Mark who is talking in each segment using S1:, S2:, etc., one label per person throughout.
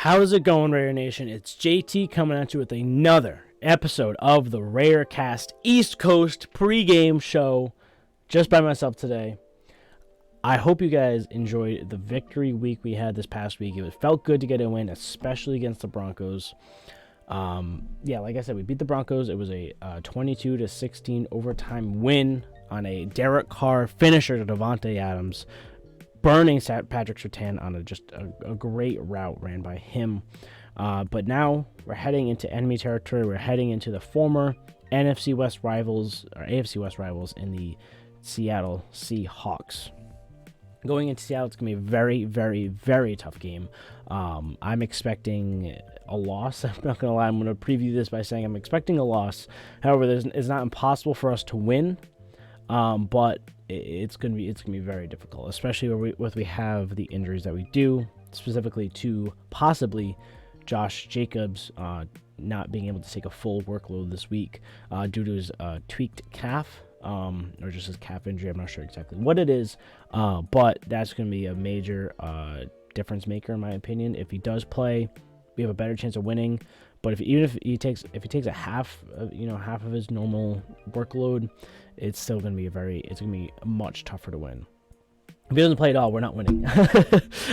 S1: How's it going, Raider Nation? It's JT coming at you with another episode of the Rarecast East Coast pregame show just by myself today. I hope you guys enjoyed the victory week we had this past week. It felt good to get a win, especially against the Broncos. Like I said, we beat the Broncos. It was a 22-16 overtime win on a Derek Carr finisher to Davante Adams, burning Patrick Surtain on a great route ran by him. But now we're heading into enemy territory. We're heading into the former NFC West rivals, or AFC West rivals, in the Seattle Seahawks. Going into Seattle, it's going to be a very, very, very tough game. I'm expecting a loss. I'm not going to lie. I'm going to preview this by saying I'm expecting a loss. However, it's not impossible for us to win, but it's going to be very difficult, especially where we have the injuries that we do, specifically to possibly Josh Jacobs not being able to take a full workload this week due to his tweaked calf. Or just his calf injury. I'm not sure exactly what it is, but that's going to be a major difference maker in my opinion. If he does play, we have a better chance of winning. But if he takes a half of his normal workload, it's still going to be much tougher to win. If he doesn't play at all, we're not winning.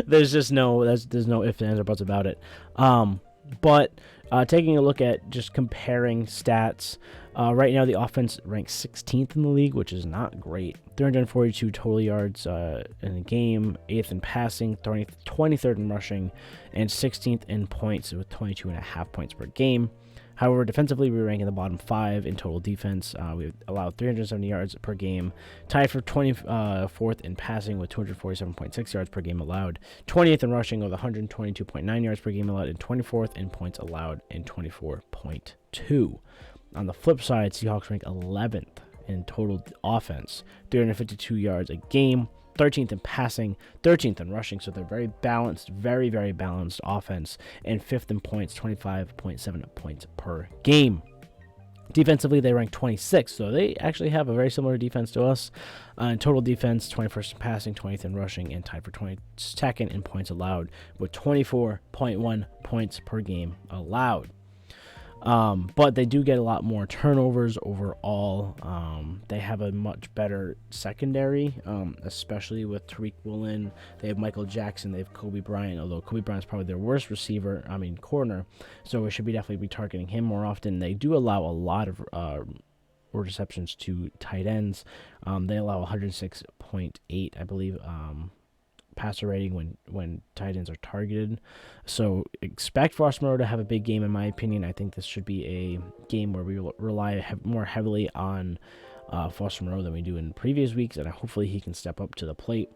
S1: there's no ifs, ands, or buts about it. But taking a look at just comparing stats, right now the offense ranks 16th in the league, which is not great. 342 total yards in the game, 8th in passing, 23rd in rushing, and 16th in points with 22.5 points per game. However, defensively, we rank in the bottom 5 in total defense. We allowed 370 yards per game, tied for 24th in passing with 247.6 yards per game allowed, 20th in rushing with 122.9 yards per game allowed, and 24th in points allowed and 24.2. On the flip side, Seahawks rank 11th in total offense, 352 yards a game, 13th in passing, 13th in rushing, so they're very balanced, very, very balanced offense, and 5th in points, 25.7 points per game. Defensively, they rank 26th, so they actually have a very similar defense to us. In total defense, 21st in passing, 20th in rushing, and tied for 22nd in points allowed, with 24.1 points per game allowed. But they do get a lot more turnovers overall. They have a much better secondary, especially with Tariq Woolen. They have Michael Jackson. They have Kobe Bryant, although Kobe Bryant's probably their worst corner. So we should definitely be targeting him more often. They do allow a lot of receptions to tight ends. They allow 106.8, I believe, passer rating when tight ends are targeted. So expect Foster Moreau to have a big game, in my opinion. I think this should be a game where we rely more heavily on Foster Moreau than we do in previous weeks, and hopefully he can step up to the plate.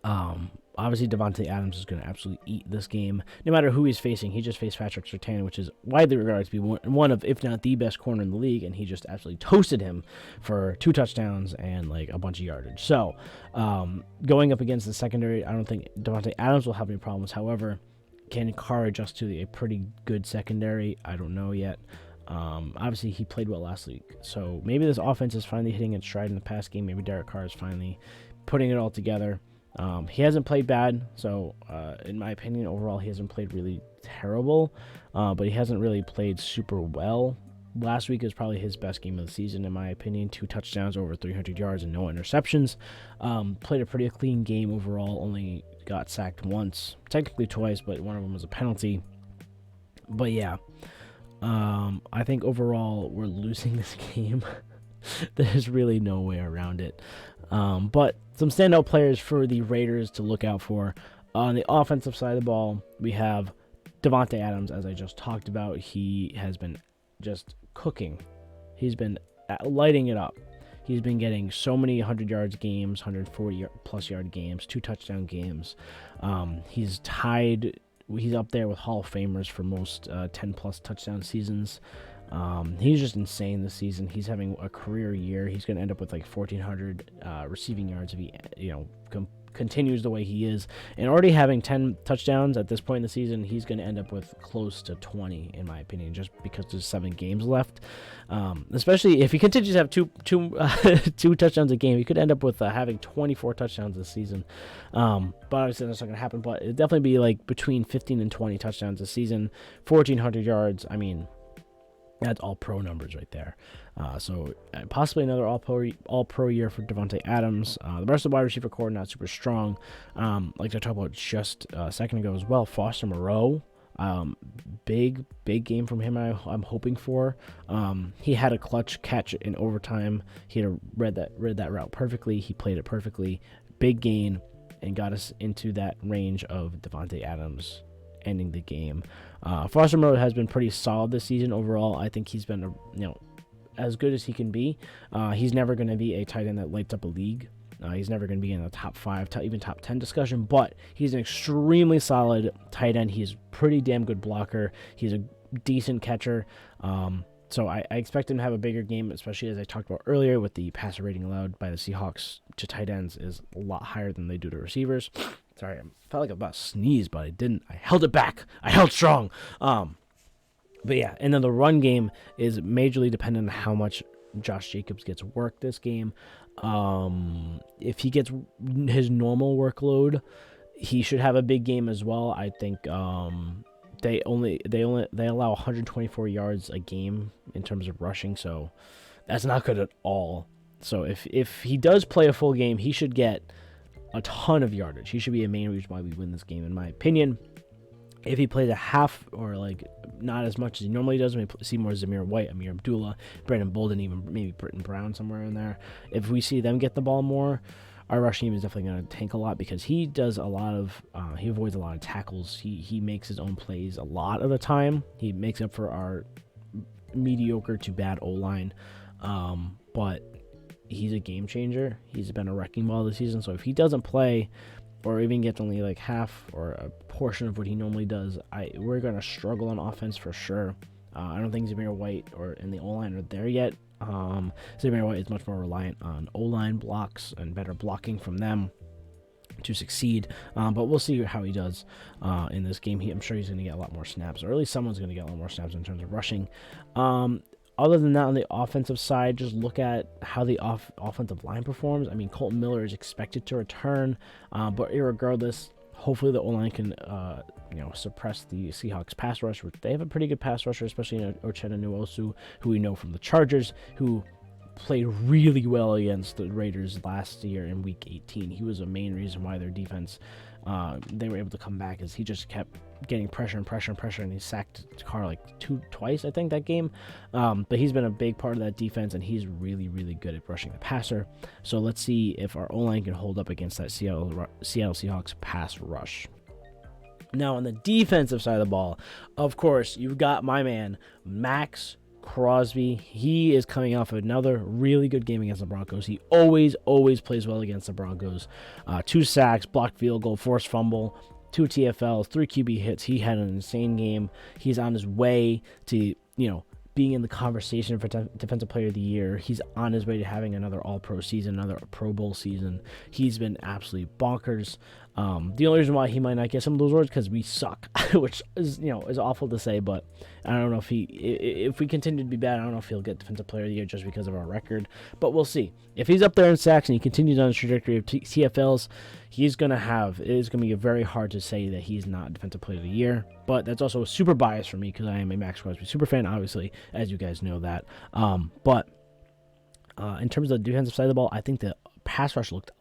S1: Obviously, Davante Adams is going to absolutely eat this game. No matter who he's facing, he just faced Patrick Surtain, which is widely regarded to be one of, if not the best corner in the league, and he just absolutely toasted him for 2 touchdowns and like a bunch of yardage. So, going up against the secondary, I don't think Davante Adams will have any problems. However, can Carr adjust to a pretty good secondary? I don't know yet. Obviously, he played well last week, so maybe this offense is finally hitting its stride in the past game. Maybe Derek Carr is finally putting it all together. He hasn't played bad, so in my opinion, overall, he hasn't played really terrible, but he hasn't really played super well. Last week is probably his best game of the season, in my opinion. 2 touchdowns, over 300 yards, and no interceptions. Played a pretty clean game overall, only got sacked once, technically twice, but one of them was a penalty. But yeah, I think overall, we're losing this game. There's really no way around it. But some standout players for the Raiders to look out for. On the offensive side of the ball, we have Davante Adams, as I just talked about. He has been just cooking. He's been lighting it up. He's been getting so many 100 yards games, 140-plus yard games, 2 touchdown games. He's up there with Hall of Famers for most 10-plus touchdown seasons. He's just insane this season. He's having a career year. He's going to end up with like 1,400 receiving yards if he, continues the way he is, and already having 10 touchdowns at this point in the season, he's going to end up with close to 20, in my opinion, just because there's 7 games left. Especially if he continues to have two touchdowns a game, he could end up with having 24 touchdowns this season. But obviously that's not going to happen, but it'd definitely be like between 15 and 20 touchdowns this season, 1,400 yards. I mean, that's all pro numbers right there. So possibly another all pro year for Davante Adams. The rest of the wide receiver core not super strong. Like I talked about just a second ago as well. Foster Moreau, big game from him. I'm hoping for. He had a clutch catch in overtime. He had read that route perfectly. He played it perfectly. Big gain and got us into that range of Davante Adams ending the game. Foster Moreau has been pretty solid this season overall. I think he's been as good as he can be. He's never going to be a tight end that lights up a league. He's never going to be in the top 5, even top 10 discussion, but he's an extremely solid tight end. He's a pretty damn good blocker. He's a decent catcher. So I expect him to have a bigger game, especially as I talked about earlier with the passer rating allowed by the Seahawks to tight ends is a lot higher than they do to receivers. Sorry, I felt like I was about to sneeze, but I didn't. I held it back. I held strong. But yeah, and then the run game is majorly dependent on how much Josh Jacobs gets work this game. If he gets his normal workload, he should have a big game as well. I think they allow 124 yards a game in terms of rushing, so that's not good at all. So if he does play a full game, he should get a ton of yardage. He should be a main reason why we win this game, in my opinion. If he plays a half or like not as much as he normally does, we see more Zamir White, Amir Abdullah, Brandon Bolden, even maybe Britton Brown somewhere in there. If we see them get the ball more, our rush team is definitely going to tank a lot because he does a lot of, he avoids a lot of tackles. He makes his own plays a lot of the time. He makes up for our mediocre to bad O-line, but he's a game changer. He's been a wrecking ball this season. So if he doesn't play, or even gets only like half or a portion of what he normally does, we're going to struggle on offense for sure. I don't think Zamir White and the O-line are there yet. Zamir White is much more reliant on O-line blocks and better blocking from them to succeed. But we'll see how he does in this game. I'm sure he's going to get a lot more snaps, or at least someone's going to get a lot more snaps in terms of rushing. Other than that, on the offensive side, just look at how the offensive line performs. I mean, Colton Miller is expected to return, but irregardless, hopefully the O-line can, suppress the Seahawks pass rush. They have a pretty good pass rusher, especially in Uchenna Nwosu, who we know from the Chargers, who played really well against the Raiders last year in Week 18. He was a main reason why their defense, they were able to come back, as he just kept getting pressure, and he sacked Carr like twice, I think, that game. But he's been a big part of that defense, and he's really, really good at rushing the passer. So let's see if our O-line can hold up against that Seattle Seahawks pass rush. Now, on the defensive side of the ball, of course, you've got my man, Max Crosby. He is coming off another really good game against the Broncos. He always plays well against the Broncos. 2 sacks, blocked field goal, forced fumble, 2 TFLs, 3 QB hits. He had an insane game. He's on his way to, being in the conversation for Defensive Player of the Year. He's on his way to having another All-Pro season, another Pro Bowl season. He's been absolutely bonkers. The only reason why he might not get some of those awards because we suck, which is awful to say, but I don't know if we continue to be bad, I don't know if he'll get Defensive Player of the Year just because of our record, but we'll see. If he's up there in sacks and he continues on his trajectory of TFLs, it is going to be very hard to say that he's not Defensive Player of the Year, but that's also a super bias for me because I am a Max Crosby super fan, obviously, as you guys know that. But in terms of the defensive side of the ball, I think the pass rush looked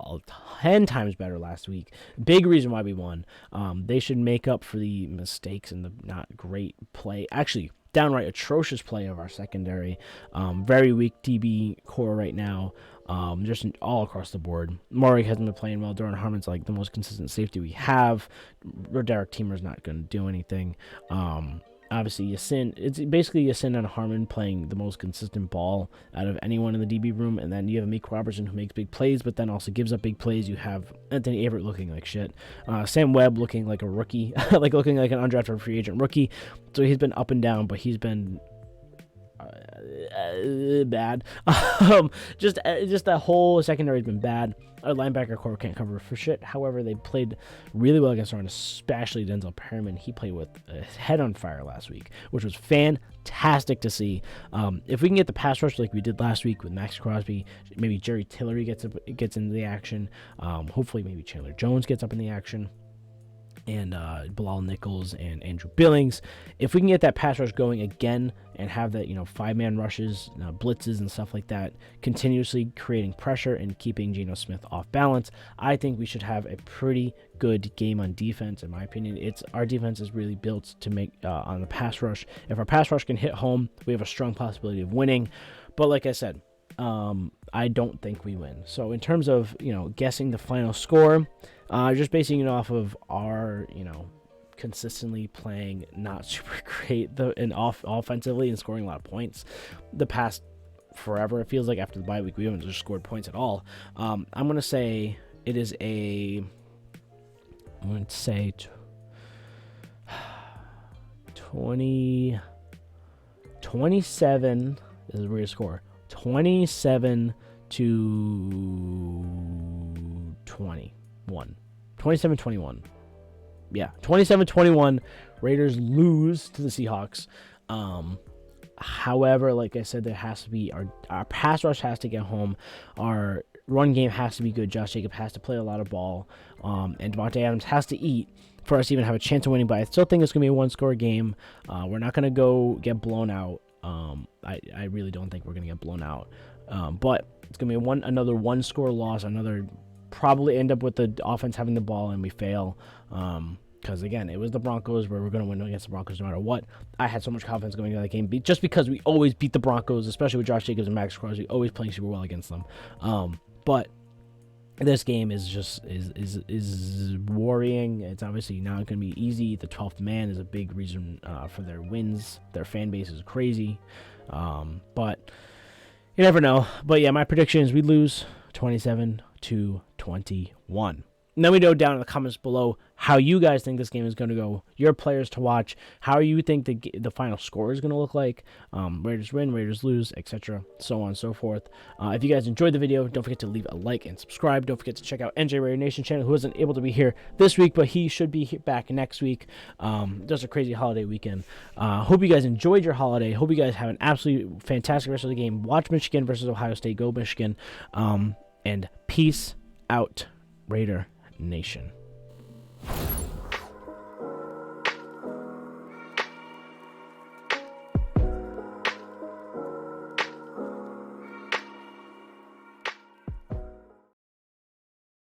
S1: 10 times better last week. Big reason why we won. They should make up for the mistakes and the not great play. Actually, downright atrocious play of our secondary. Very weak DB core right now. Just all across the board. Murray hasn't been playing well. Duran Harmon's like the most consistent safety we have. Derek Teamer's not going to do anything. Obviously, it's basically Yasin and Harmon playing the most consistent ball out of anyone in the DB room, and then you have Meek Robertson who makes big plays, but then also gives up big plays. You have Anthony Averett looking like shit. Sam Webb looking like a rookie, looking like an undrafted free agent rookie. So he's been up and down, but he's been bad. Just that whole secondary has been bad. Our linebacker core can't cover for shit. However, they played really well against our run, especially Denzel Perryman. He played with his head on fire last week, which was fantastic to see. If we can get the pass rush like we did last week with Max Crosby, maybe Jerry Tillery gets into the action. Hopefully, maybe Chandler Jones gets up in the action. And Bilal Nichols and Andrew Billings. If we can get that pass rush going again and have that, 5-man rushes, blitzes and stuff like that, continuously creating pressure and keeping Geno Smith off balance, I think we should have a pretty good game on defense. In my opinion, our defense is really built to make on the pass rush. If our pass rush can hit home, we have a strong possibility of winning. But like I said, I don't think we win. So in terms of, guessing the final score, just basing it off of our, consistently playing not super great offensively and scoring a lot of points the past forever. It feels like after the bye week, we haven't just scored points at all. I'm going to say it is I'm going to say 27 is a weird score. 27-21. 27-21. Yeah, 27-21. Raiders lose to the Seahawks. However, like I said, there has to be our pass rush has to get home. Our run game has to be good. Josh Jacobs has to play a lot of ball. And Devontae Adams has to eat for us to even have a chance of winning. But I still think it's going to be a one-score game. We're not going to go get blown out. I really don't think we're going to get blown out. But it's going to be another one-score loss, probably end up with the offense having the ball and we fail. Because, again, it was the Broncos where we're going to win against the Broncos no matter what. I had so much confidence going into that game just because we always beat the Broncos, especially with Josh Jacobs and Max Crosby, always playing super well against them. But this game is just is worrying. It's obviously not going to be easy. The 12th man is a big reason for their wins. Their fan base is crazy. But you never know. But, yeah, my prediction is we lose 27-21. And then we know down in the comments below how you guys think this game is going to go, your players to watch, how you think the final score is going to look like, Raiders win, Raiders lose, etc., so on and so forth. If you guys enjoyed the video, don't forget to leave a like and subscribe. Don't forget to check out NJ Raider Nation channel, who wasn't able to be here this week, but he should be back next week. Just a crazy holiday weekend. Hope you guys enjoyed your holiday. Hope you guys have an absolutely fantastic rest of the game. Watch Michigan versus Ohio State. Go Michigan. And peace out, Raider Nation.